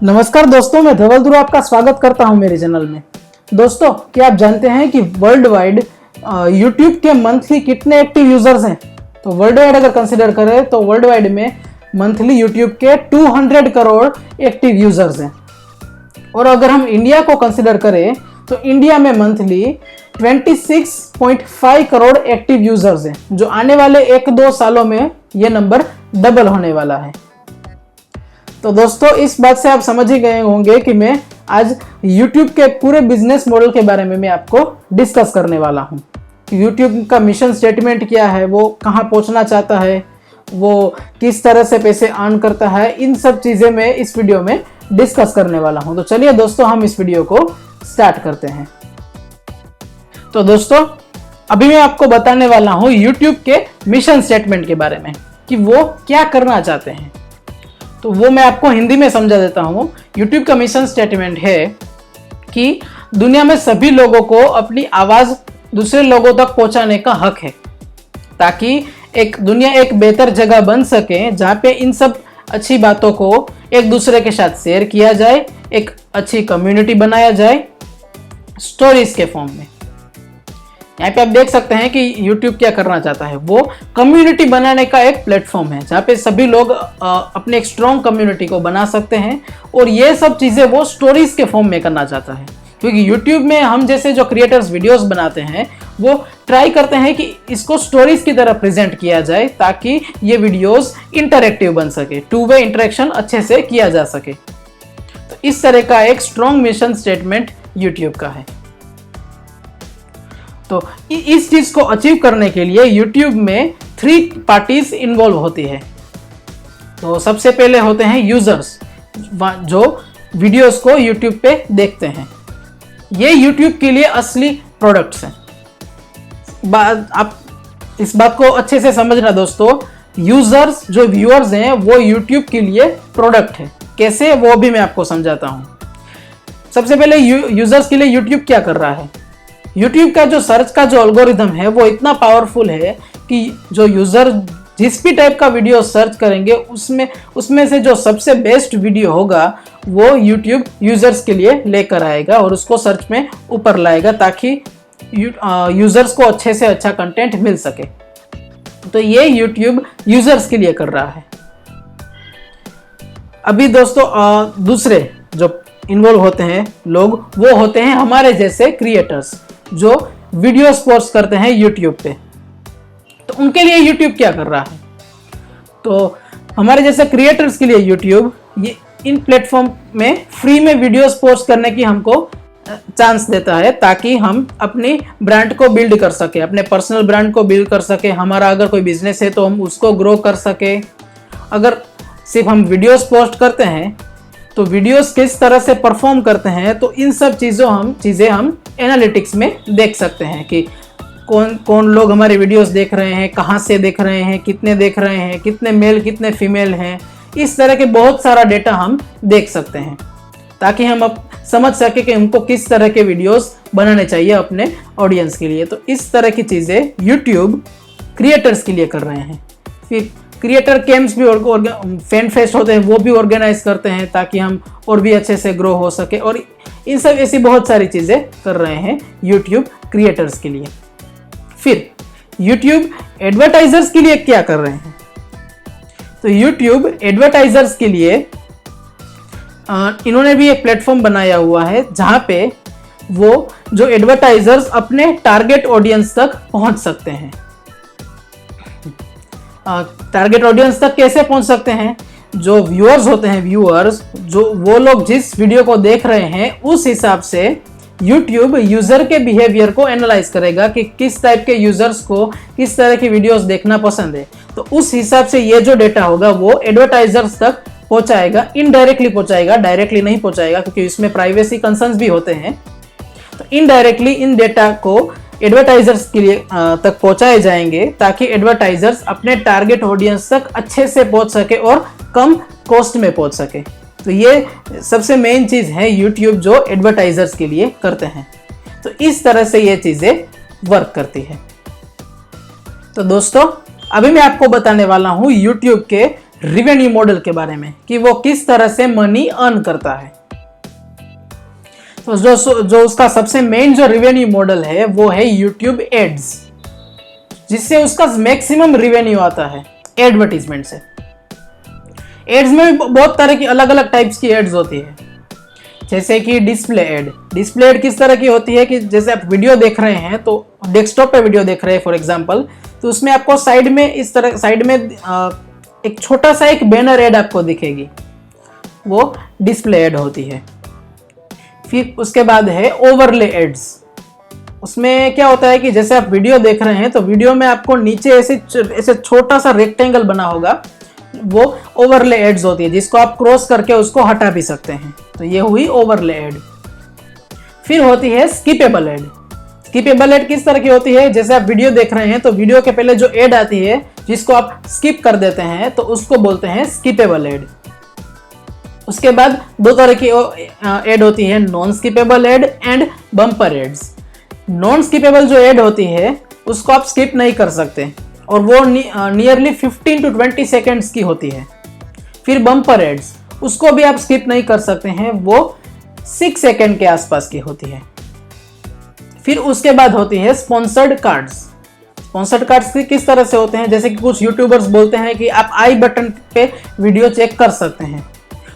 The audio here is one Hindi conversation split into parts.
नमस्कार दोस्तों, मैं धवल ध्रुव आपका स्वागत करता हूं मेरे चैनल में। दोस्तों, क्या आप जानते हैं कि वर्ल्ड वाइड यूट्यूब के मंथली कितने एक्टिव यूजर्स हैं? तो वर्ल्ड वाइड अगर कंसिडर करें तो वर्ल्ड वाइड में मंथली यूट्यूब के 200 करोड़ एक्टिव यूजर्स हैं। और अगर हम इंडिया को कंसिडर करें तो इंडिया में मंथली 26.5 करोड़ एक्टिव यूजर्स हैं, जो आने वाले 1-2 सालों में ये नंबर डबल होने वाला है। तो दोस्तों, इस बात से आप समझ ही गए होंगे कि मैं आज YouTube के पूरे बिजनेस मॉडल के बारे में मैं आपको डिस्कस करने वाला हूं। YouTube का मिशन स्टेटमेंट क्या है, वो कहां पहुंचना चाहता है, वो किस तरह से पैसे अर्न करता है, इन सब चीजें मैं इस वीडियो में डिस्कस करने वाला हूं। तो चलिए दोस्तों, हम इस वीडियो को स्टार्ट करते हैं। तो दोस्तों, अभी मैं आपको बताने वाला हूं YouTube के मिशन स्टेटमेंट के बारे में कि वो क्या करना चाहते हैं। तो वो मैं आपको हिंदी में समझा देता हूं। YouTube का मिशन स्टेटमेंट है कि दुनिया में सभी लोगों को अपनी आवाज दूसरे लोगों तक पहुंचाने का हक है, ताकि दुनिया एक बेहतर जगह बन सके, जहां पे इन सब अच्छी बातों को एक दूसरे के साथ शेयर किया जाए, एक अच्छी कम्युनिटी बनाया जाए स्टोरीज के फॉर्म में। यहाँ पे आप देख सकते हैं कि YouTube क्या करना चाहता है। वो कम्युनिटी बनाने का एक प्लेटफॉर्म है, जहाँ पे सभी लोग अपने एक स्ट्रॉन्ग कम्युनिटी को बना सकते हैं, और ये सब चीज़ें वो स्टोरीज के फॉर्म में करना चाहता है। क्योंकि YouTube में हम जैसे जो क्रिएटर्स वीडियोस बनाते हैं, वो ट्राई करते हैं कि इसको स्टोरीज की तरह प्रेजेंट किया जाए, ताकि ये वीडियोस इंटरेक्टिव बन सके, 2 वे इंटरेक्शन अच्छे से किया जा सके। तो इस तरह का एक स्ट्रॉन्ग मिशन स्टेटमेंट YouTube का है। तो इस चीज को अचीव करने के लिए YouTube में 3 पार्टीज इन्वॉल्व होती है। तो सबसे पहले होते हैं यूजर्स, जो वीडियोस को YouTube पे देखते हैं। ये YouTube के लिए असली प्रोडक्ट्स हैं। आप इस बात को अच्छे से समझना दोस्तों। यूजर्स, जो व्यूअर्स हैं, वो YouTube के लिए प्रोडक्ट है। कैसे, वो भी मैं आपको समझाता हूं। सबसे पहले यूजर्स के लिए YouTube क्या कर रहा है। YouTube का जो सर्च का जो एल्गोरिथम है, वो इतना पावरफुल है कि जो यूजर जिस भी टाइप का वीडियो सर्च करेंगे, उसमें से जो सबसे बेस्ट वीडियो होगा वो YouTube यूजर्स के लिए लेकर आएगा और उसको सर्च में ऊपर लाएगा, ताकि यूजर्स को अच्छे से अच्छा कंटेंट मिल सके। तो ये YouTube यूजर्स के लिए कर रहा है। अभी दोस्तों, दूसरे जो इन्वॉल्व होते हैं लोग, वो होते हैं हमारे जैसे क्रिएटर्स, जो वीडियोस पोस्ट करते हैं YouTube पे। तो उनके लिए YouTube क्या कर रहा है। तो हमारे जैसे क्रिएटर्स के लिए YouTube ये इन प्लेटफॉर्म में फ्री में वीडियोस पोस्ट करने की हमको चांस देता है, ताकि हम अपनी ब्रांड को बिल्ड कर सके, अपने पर्सनल ब्रांड को बिल्ड कर सके। हमारा अगर कोई बिजनेस है तो हम उसको ग्रो कर सके। अगर सिर्फ हम वीडियोस पोस्ट करते हैं तो वीडियोस किस तरह से परफॉर्म करते हैं, तो इन सब चीज़ें हम एनालिटिक्स में देख सकते हैं कि कौन लोग हमारे वीडियोस देख रहे हैं, कहाँ से देख रहे हैं, कितने देख रहे हैं, कितने मेल कितने फीमेल हैं। इस तरह के बहुत सारा डेटा हम देख सकते हैं, ताकि हम अब समझ सके कि हमको किस तरह के वीडियोस बनाने चाहिए अपने ऑडियंस के लिए। तो इस तरह की चीज़ें YouTube क्रिएटर्स के लिए कर रहे हैं। फिर क्रिएटर कैंप्स भी, फैन फेस्ट होते हैं, वो भी ऑर्गेनाइज करते हैं, ताकि हम और भी अच्छे से ग्रो हो सके। और इन सब ऐसी बहुत सारी चीज़ें कर रहे हैं YouTube क्रिएटर्स के लिए। फिर YouTube एडवर्टाइजर्स के लिए क्या कर रहे हैं। तो YouTube एडवर्टाइजर्स के लिए इन्होंने भी एक प्लेटफॉर्म बनाया हुआ है, जहां पे वो जो एडवर्टाइजर्स अपने टारगेट ऑडियंस तक पहुंच सकते हैं। टारगेट ऑडियंस तक कैसे पहुंच सकते हैं। जो व्यूअर्स होते हैं, जो वो लोग जिस वीडियो को देख रहे हैं, उस हिसाब से YouTube यूजर के बिहेवियर को एनालाइज करेगा कि किस टाइप के यूजर्स को किस तरह की वीडियोस देखना पसंद है। तो उस हिसाब से ये जो डेटा होगा वो एडवर्टाइजर्स तक पहुंचाएगा, इनडायरेक्टली पहुंचाएगा, डायरेक्टली नहीं पहुंचाएगा, क्योंकि इसमें प्राइवेसी कंसर्न्स भी होते हैं। तो इनडायरेक्टली इन डेटा को एडवर्टाइजर्स के लिए तक पहुंचाए जाएंगे, ताकि एडवर्टाइजर्स अपने टारगेट ऑडियंस तक अच्छे से पहुंच सके और कम कॉस्ट में पहुंच सके। तो ये सबसे मेन चीज है YouTube जो एडवर्टाइजर्स के लिए करते हैं। तो इस तरह से ये चीजें वर्क करती है। तो दोस्तों, अभी मैं आपको बताने वाला हूं YouTube के रिवेन्यू मॉडल के बारे में कि वो किस तरह से मनी अर्न करता है। तो जो उसका सबसे मेन जो रिवेन्यू मॉडल है वो है यूट्यूब एड्स, जिससे उसका मैक्सिमम रिवेन्यू आता है एडवर्टीजमेंट से। एड्स में भी बहुत तरह की अलग अलग टाइप्स की एड्स होती है, जैसे कि डिस्प्ले एड। डिस्प्ले एड किस तरह की होती है कि जैसे आप वीडियो देख रहे हैं, तो डेस्कटॉप पे वीडियो देख रहे हैं फॉर एग्जांपल, तो उसमें आपको साइड में इस तरह साइड में एक छोटा सा एक बैनर एड आपको दिखेगी, वो डिस्प्ले एड होती है। फिर उसके बाद है ओवरले एड्स। उसमें क्या होता है कि जैसे आप वीडियो देख रहे हैं तो वीडियो में आपको नीचे ऐसे छोटा सा रेक्टेंगल बना होगा, वो ओवरले एड्स होती है, जिसको आप क्रॉस करके उसको हटा भी सकते हैं। तो ये हुई ओवरले एड। फिर होती है स्किपेबल एड। स्किपेबल एड किस तरह की होती है, जैसे आप वीडियो देख रहे हैं तो वीडियो के पहले जो एड आती है जिसको आप स्किप कर देते हैं, तो उसको बोलते हैं स्किपेबल एड। उसके बाद दो तरह की एड होती है, non skippable ad and bumper ads. Non skippable जो एड होती है उसको आप स्किप नहीं कर सकते और वो नियरली 15 to 20 सेकेंड्स की होती है। फिर बम्पर एड्स, उसको भी आप स्किप नहीं कर सकते हैं, वो 6 सेकेंड के आसपास की होती है। फिर उसके बाद होती है स्पॉन्सर्ड कार्ड्स। स्पॉन्सर्ड कार्ड्स किस तरह से होते हैं, जैसे कि कुछ यूट्यूबर्स बोलते हैं कि आप आई बटन पे वीडियो चेक कर सकते हैं,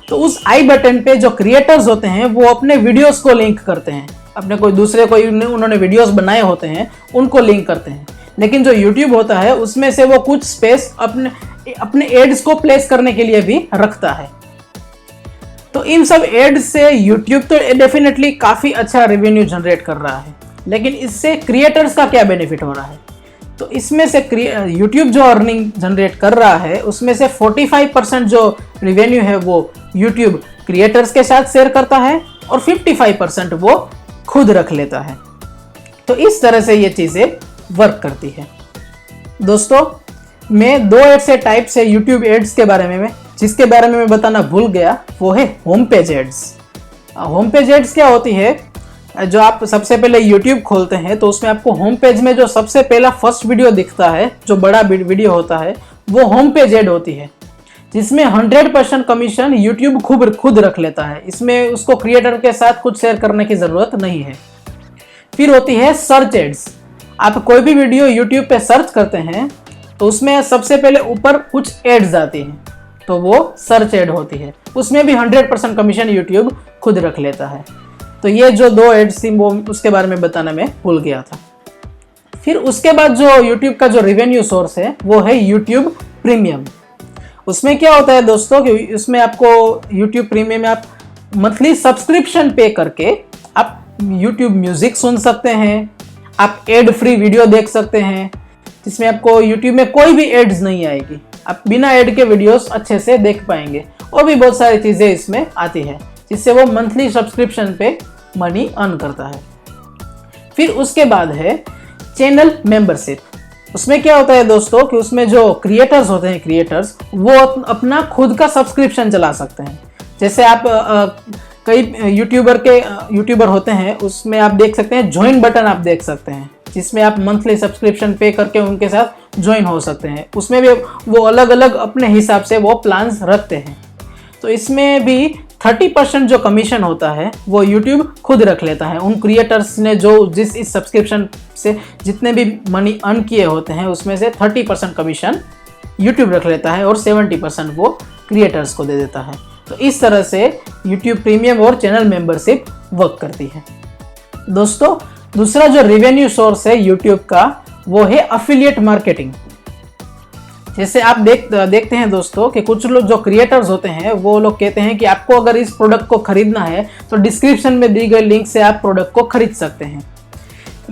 तो उस आई बटन पे जो क्रिएटर्स होते हैं वो अपने वीडियोस को लिंक करते हैं, अपने कोई उन्होंने वीडियोस बनाए होते हैं उनको लिंक करते हैं। लेकिन जो YouTube होता है उसमें से वो कुछ स्पेस अपने एड्स को प्लेस करने के लिए भी रखता है। तो इन सब एड्स से YouTube तो डेफिनेटली काफी अच्छा रेवेन्यू जनरेट कर रहा है, लेकिन इससे क्रिएटर्स का क्या बेनिफिट हो रहा है? तो इसमें से YouTube जो अर्निंग जनरेट कर रहा है उसमें से 45% जो रेवेन्यू है वो YouTube क्रिएटर्स के साथ शेयर करता है और 55% वो खुद रख लेता है। तो इस तरह से ये चीजें वर्क करती है। दोस्तों, मैं दो एड्स से टाइप से यूट्यूब एड्स के बारे में जिसके बारे में मैं बताना भूल गया, वो है home page ads. Home page ads क्या होती है, जो आप सबसे पहले यूट्यूब खोलते हैं तो उसमें आपको होम पेज में जो सबसे पहला फर्स्ट वीडियो दिखता है, जो बड़ा वीडियो होता है, वो होम पेज एड होती है, जिसमें 100% कमीशन यूट्यूब खुद रख लेता है। इसमें उसको क्रिएटर के साथ कुछ शेयर करने की जरूरत नहीं है। फिर होती है सर्च एड्स। आप कोई भी वीडियो यूट्यूब पे सर्च करते हैं तो उसमें सबसे पहले ऊपर कुछ एड्स आती हैं, तो वो सर्च एड होती है। उसमें भी 100% कमीशन यूट्यूब खुद रख लेता है। तो ये जो दो एड्स थी वो उसके बारे में बताना मैं भूल गया था। फिर उसके बाद जो यूट्यूब का जो रेवेन्यू सोर्स है वो है यूट्यूब प्रीमियम। उसमें क्या होता है दोस्तों कि उसमें आपको यूट्यूब प्रीमियम में आप मंथली सब्सक्रिप्शन पे करके आप यूट्यूब म्यूजिक सुन सकते हैं, आप एड फ्री वीडियो देख सकते हैं, जिसमें आपको यूट्यूब में कोई भी एड्स नहीं आएगी, आप बिना एड के वीडियोस अच्छे से देख पाएंगे। और भी बहुत सारी चीज़ें इसमें आती है, जिससे वो मंथली सब्सक्रिप्शन पे मनी अर्न करता है। फिर उसके बाद है चैनल मेंबरशिप। उसमें क्या होता है दोस्तों कि उसमें जो क्रिएटर्स होते हैं, क्रिएटर्स वो अपना खुद का सब्सक्रिप्शन चला सकते हैं। जैसे आप कई यूट्यूबर होते हैं, उसमें आप देख सकते हैं ज्वाइन बटन आप देख सकते हैं, जिसमें आप मंथली सब्सक्रिप्शन पे करके उनके साथ ज्वाइन हो सकते हैं। उसमें भी वो अलग अलग अपने हिसाब से वो प्लान्स रखते हैं। तो इसमें भी 30% जो कमीशन होता है वो यूट्यूब खुद रख लेता है। उन क्रिएटर्स ने जो इस सब्सक्रिप्शन से जितने भी मनी अर्न किए होते हैं उसमें से 30% कमीशन यूट्यूब रख लेता है और 70% वो क्रिएटर्स को दे देता है। तो इस तरह से यूट्यूब प्रीमियम और चैनल मेंबरशिप वर्क करती है। दोस्तों, दूसरा जो रेवेन्यू सोर्स है यूट्यूब का वो है अफिलिएट मार्केटिंग। जैसे आप देखते हैं दोस्तों कि कुछ लोग जो क्रिएटर्स होते हैं वो लोग कहते हैं कि आपको अगर इस प्रोडक्ट को खरीदना है तो डिस्क्रिप्शन में दी गई लिंक से आप प्रोडक्ट को खरीद सकते हैं।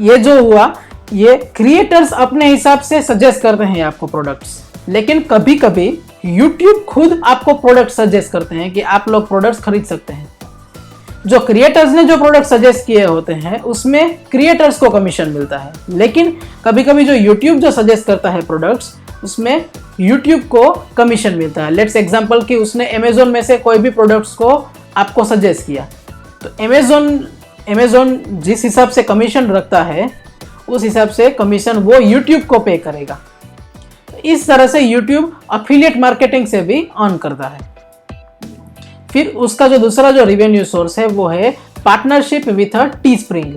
ये जो हुआ, ये क्रिएटर्स अपने हिसाब से सजेस्ट करते हैं आपको प्रोडक्ट्स, लेकिन कभी कभी यूट्यूब खुद आपको प्रोडक्ट सजेस्ट करते हैं कि आप लोग प्रोडक्ट्स खरीद सकते हैं। जो क्रिएटर्स ने जो प्रोडक्ट सजेस्ट किए होते हैं उसमें क्रिएटर्स को कमीशन मिलता है, लेकिन कभी कभी जो यूट्यूब जो सजेस्ट करता है प्रोडक्ट्स उसमें यूट्यूब को कमीशन मिलता है। लेट्स एग्जांपल कि उसने अमेजोन में से कोई भी प्रोडक्ट्स को आपको सजेस्ट किया, तो अमेजोन जिस हिसाब से कमीशन रखता है उस हिसाब से कमीशन वो यूट्यूब को पे करेगा। इस तरह से YouTube अफिलिएट मार्केटिंग से भी अर्न करता है। फिर उसका जो दूसरा जो रिवेन्यू सोर्स है वो है पार्टनरशिप विथ टीस्प्रिंग।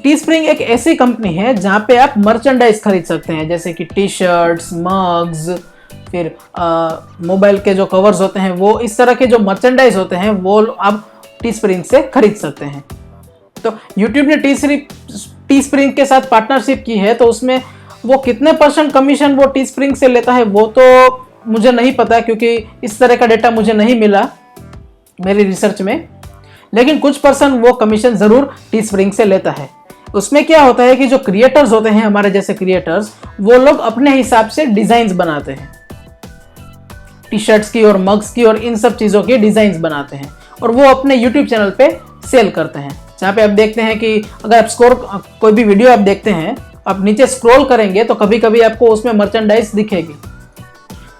टीस्प्रिंग एक ऐसी कंपनी है जहां पे आप मर्चेंडाइज खरीद सकते हैं, जैसे कि टी शर्ट्स, मग्स, फिर मोबाइल के जो कवर्स होते हैं, वो इस तरह के जो मर्चेंडाइज होते हैं वो आप टीस्प्रिंग से खरीद सकते हैं। तो YouTube ने टीस्प्रिंग के साथ पार्टनरशिप की है, तो उसमें वो कितने % कमीशन वो टीस्प्रिंग से लेता है वो तो मुझे नहीं पता, क्योंकि इस तरह का डेटा मुझे नहीं मिला मेरी रिसर्च में, लेकिन कुछ % वो कमीशन जरूर टीस्प्रिंग से लेता है। उसमें क्या होता है कि जो क्रिएटर्स होते हैं, हमारे जैसे क्रिएटर्स, वो लोग अपने हिसाब से डिजाइन्स बनाते हैं, टी शर्ट्स की और मग्स की और इन सब चीज़ों की डिजाइन्स बनाते हैं और वो अपने यूट्यूब चैनल पे सेल करते हैं। जहाँ पे आप देखते हैं कि अगर आप कोई भी वीडियो आप देखते हैं, आप नीचे स्क्रॉल करेंगे तो कभी कभी आपको उसमें मर्चेंडाइज दिखेगी,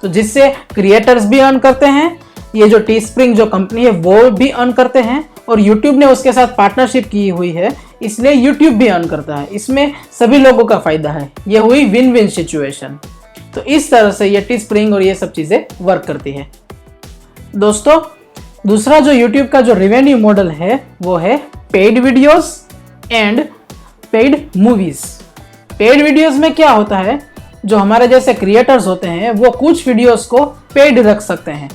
तो जिससे क्रिएटर्स भी अर्न करते हैं, ये जो टीस्प्रिंग जो कंपनी है वो भी अर्न करते हैं, और YouTube ने उसके साथ पार्टनरशिप की हुई है, इसलिए YouTube भी अर्न करता है। इसमें सभी लोगों का फायदा है, ये हुई विन विन सिचुएशन। तो इस तरह से ये टीस्प्रिंग और ये सब चीजें वर्क करती है। दोस्तों, दूसरा जो YouTube का जो रेवेन्यू मॉडल है वो है paid videos and paid movies. Paid videos में क्या होता है, जो हमारे जैसे क्रिएटर्स होते हैं वो कुछ वीडियोस को पेड रख सकते हैं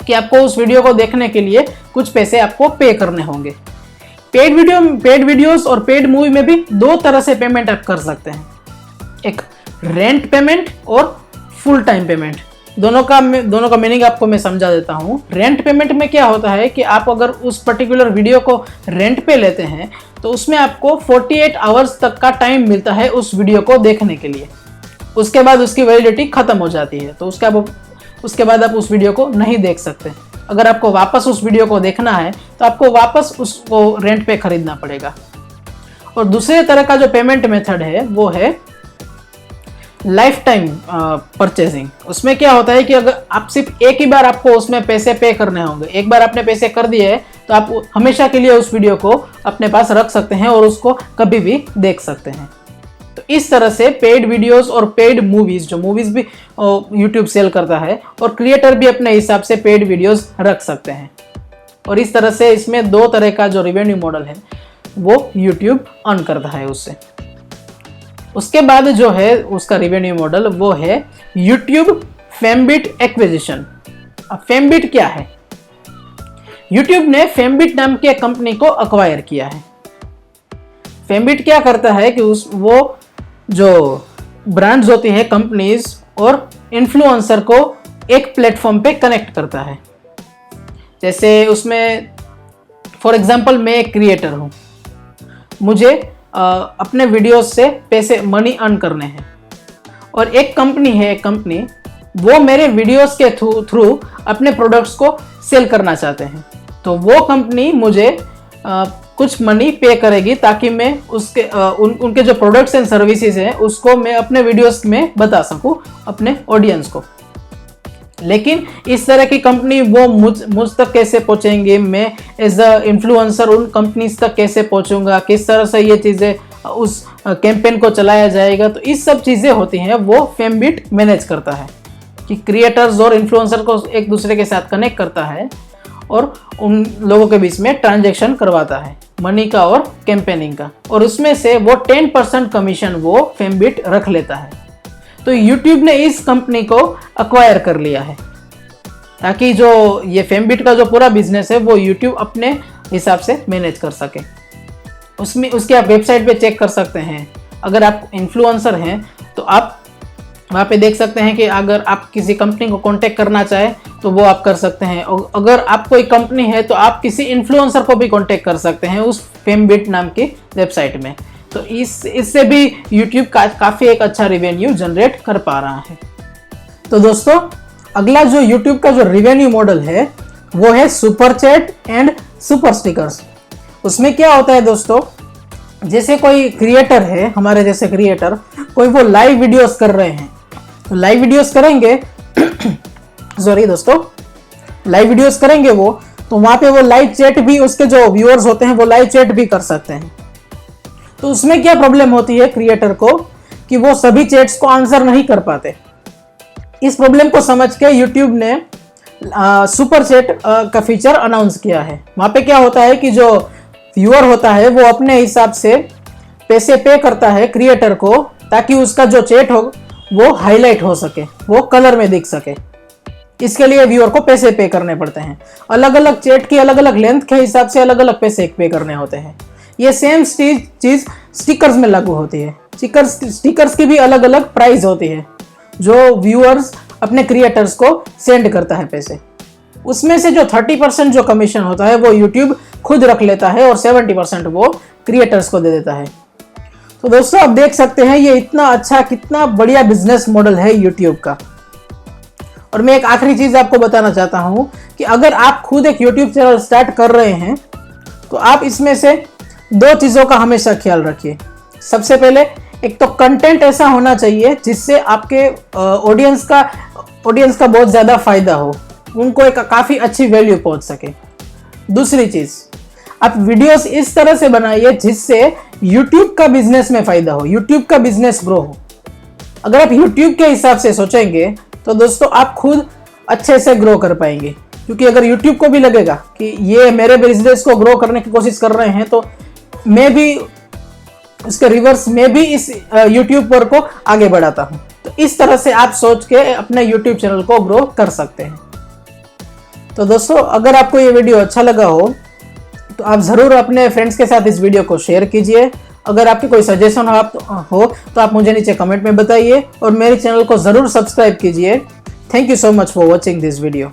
कि आपको उस वीडियो को देखने के लिए कुछ पैसे आपको पे करने होंगे। पेड वीडियोस और पेड मूवी में भी दो तरह से पेमेंट आप कर सकते हैं, एक रेंट पेमेंट और फुल टाइम पेमेंट। दोनों का मीनिंग आपको मैं समझा देता हूँ। रेंट पेमेंट में क्या होता है कि आप अगर उस पर्टिकुलर वीडियो को रेंट पे लेते हैं तो उसमें आपको 48 आवर्स तक का टाइम मिलता है उस वीडियो को देखने के लिए। उसके बाद उसकी वैलिडिटी खत्म हो जाती है, तो उसके बाद आप उस वीडियो को नहीं देख सकते। अगर आपको वापस उस वीडियो को देखना है तो आपको वापस उसको रेंट पे खरीदना पड़ेगा। और दूसरे तरह का जो पेमेंट मेथड है वो है लाइफ टाइम परचेजिंग। उसमें क्या होता है कि अगर आप सिर्फ एक ही बार आपको उसमें पैसे पे करने होंगे, एक बार आपने पैसे कर दिए तो आप हमेशा के लिए उस वीडियो को अपने पास रख सकते हैं और उसको कभी भी देख सकते हैं। तो इस तरह से पेड वीडियोस और पेड मूवीज, जो मूवीज भी YouTube सेल करता है और क्रिएटर भी अपने हिसाब से पेड वीडियोस रख सकते हैं। और इस तरह से इसमें दो तरह का जो रेवेन्यू मॉडल है वो YouTube अर्न करता है उससे। उसके बाद जो है उसका रेवेन्यू मॉडल वो है YouTube फेमबिट एक्विजिशन। अब फेमबिट क्या है? YouTube ने फेमबिट नाम की कंपनी को अक्वायर किया है। फेमबिट क्या करता है कि वो जो ब्रांड्स होती हैं, कंपनीज और इन्फ्लुएंसर को एक प्लेटफॉर्म पे कनेक्ट करता है। जैसे उसमें फॉर एग्जांपल मैं एक क्रिएटर हूँ, मुझे अपने वीडियोस से मनी अर्न करने हैं, और एक कंपनी वो मेरे वीडियोस के थ्रू अपने प्रोडक्ट्स को सेल करना चाहते हैं, तो वो कंपनी मुझे कुछ मनी पे करेगी ताकि मैं उनके जो प्रोडक्ट्स एंड सर्विसेज हैं उसको मैं अपने वीडियोस में बता सकूं अपने ऑडियंस को। लेकिन इस तरह की कंपनी वो मुझ तक कैसे पहुंचेंगे, मैं एज अ इन्फ्लुएंसर उन कंपनीज तक कैसे पहुंचूंगा, किस तरह से ये चीज़ें उस कैंपेन को चलाया जाएगा, तो इस सब चीज़ें होती हैं वो फेमबिट मैनेज करता है कि क्रिएटर्स और इन्फ्लुएंसर को एक दूसरे के साथ कनेक्ट करता है और उन लोगों के बीच में ट्रांजैक्शन करवाता है मनी का और कैंपेनिंग का, और उसमें से वो 10% कमीशन वो फेमबिट रख लेता है। तो YouTube ने इस कंपनी को अक्वायर कर लिया है ताकि जो ये फेमबिट का जो पूरा बिजनेस है वो YouTube अपने हिसाब से मैनेज कर सके। उसके आप वेबसाइट पे चेक कर सकते हैं। अगर आप इन्फ्लुएंसर हैं तो आप वहाँ पे देख सकते हैं कि अगर आप किसी कंपनी को कांटेक्ट करना चाहें तो वो आप कर सकते हैं। और अगर आप कोई कंपनी है तो आप किसी इन्फ्लुएंसर को भी कांटेक्ट कर सकते हैं उस फेमबिट नाम की वेबसाइट में। तो इससे भी YouTube काफ़ी एक अच्छा रेवेन्यू जनरेट कर पा रहा है। तो दोस्तों, अगला जो YouTube का जो रेवेन्यू मॉडल है वो है super chat and super stickers. उसमें क्या होता है दोस्तों, जैसे कोई क्रिएटर है, हमारे जैसे क्रिएटर कोई वो लाइव वीडियोस कर रहे हैं, तो लाइव वीडियोस करेंगे सॉरी दोस्तों, लाइव वीडियोस करेंगे वो, तो वहाँ पे वो लाइव चैट भी, उसके जो व्यूअर्स होते हैं वो लाइव चैट भी कर सकते हैं। तो उसमें क्या प्रॉब्लम होती है क्रिएटर को कि वो सभी चैट्स को आंसर नहीं कर पाते। इस प्रॉब्लम को समझ के यूट्यूब ने सुपर चैट का फीचर अनाउंस किया है। वहाँ पे क्या होता है कि जो व्यूअर होता है वो अपने हिसाब से पैसे पे करता है क्रिएटर को, ताकि उसका जो चैट हो वो हाईलाइट हो सके, वो कलर में दिख सके। इसके लिए व्यूअर को पैसे पे करने पड़ते हैं। अलग अलग चैट की अलग अलग लेंथ के हिसाब से अलग अलग पैसे पे करने होते हैं। ये सेम चीज स्टिकर्स में लागू होती है। स्टिकर्स की भी अलग अलग प्राइस होती है, जो व्यूअर्स अपने क्रिएटर्स को सेंड करता है पैसे। उसमें से जो 30% जो कमीशन होता है वो यूट्यूब खुद रख लेता है और 70% वो क्रिएटर्स को दे देता है। तो दोस्तों आप देख सकते हैं ये इतना अच्छा, कितना बढ़िया बिजनेस मॉडल है यूट्यूब का। और मैं एक आखिरी चीज आपको बताना चाहता हूं कि अगर आप खुद एक यूट्यूब चैनल स्टार्ट कर रहे हैं तो आप इसमें से 2 चीजों का हमेशा ख्याल रखिए। सबसे पहले, एक तो कंटेंट ऐसा होना चाहिए जिससे आपके ऑडियंस का बहुत ज्यादा फायदा हो, उनको एक काफी अच्छी वैल्यू पहुंच सके। दूसरी चीज, आप वीडियोस इस तरह से बनाइए जिससे यूट्यूब का बिजनेस में फायदा हो, यूट्यूब का बिजनेस ग्रो हो। अगर आप यूट्यूब के हिसाब से सोचेंगे तो दोस्तों आप खुद अच्छे से ग्रो कर पाएंगे, क्योंकि अगर यूट्यूब को भी लगेगा कि ये मेरे बिजनेस को ग्रो करने की कोशिश कर रहे हैं, तो मैं भी उसके रिवर्स में भी इस यूट्यूब पर को आगे बढ़ाता हूं। तो इस तरह से आप सोच के अपने यूट्यूब चैनल को ग्रो कर सकते हैं। तो दोस्तों अगर आपको ये वीडियो अच्छा लगा हो तो आप ज़रूर अपने फ्रेंड्स के साथ इस वीडियो को शेयर कीजिए। अगर आपकी कोई सजेशन हो तो आप मुझे नीचे कमेंट में बताइए और मेरे चैनल को ज़रूर सब्सक्राइब कीजिए। Thank you so much for watching this video.